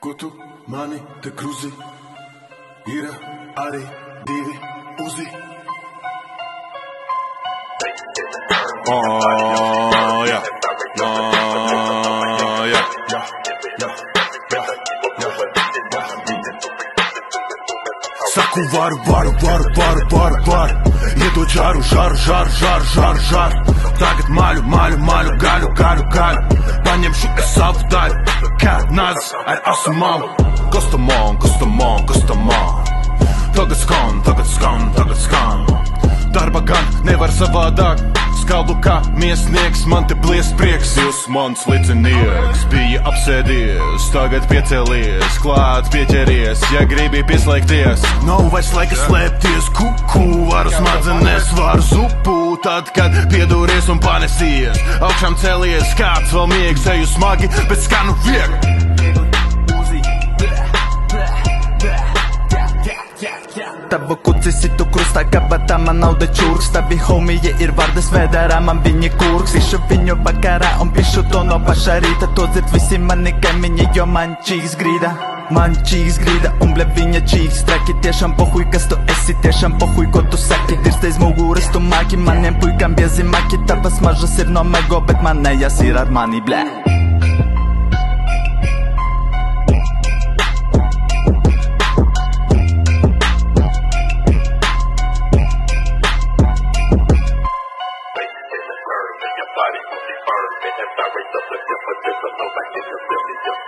Ko tu mani te kruzi, ir arī divi uzi. Jā. Saku varu, iedod žaru, tagad maļu, gaļu, paņemšu es savu daļu, kā nazis ar asu malu. Kostamon, tagad skan, darba gan nevar savādāk, skaldu kā miesnieks, man te blies prieks. Jūs mans licinieks, bija apsēdies, tagad piecelies, klāt pieķeries, ja gribi pieslēgties. Nav vairs laika slēpties, kuku, varu smadzenes, varu zupu, tad, kad pieduries un panesies. Augšām celies, kāds vēl miegs, eju smagi, bet skanu viegli. Tavu kuci situ krustā, kabatā man nauda čurks. Tavi homie ir vardas vēdērā, man viņi kurks. Išu viņu vakarā un pišu to no paša rīta. To dzird visi mani kaimiņi, jo man čīks grīda. Man čīks grīda un ble viņa čīks traki. Tiešām pohuj, kas tu esi, tiešām pohuj, ko tu saki. Dirsteiz muguras tu māki, maniem puikam biezi maki. Tavas mažas ir no mego, bet manējas ir ar mani, blē. Body will be burned, and if I raise up the difference, I'll know like it's a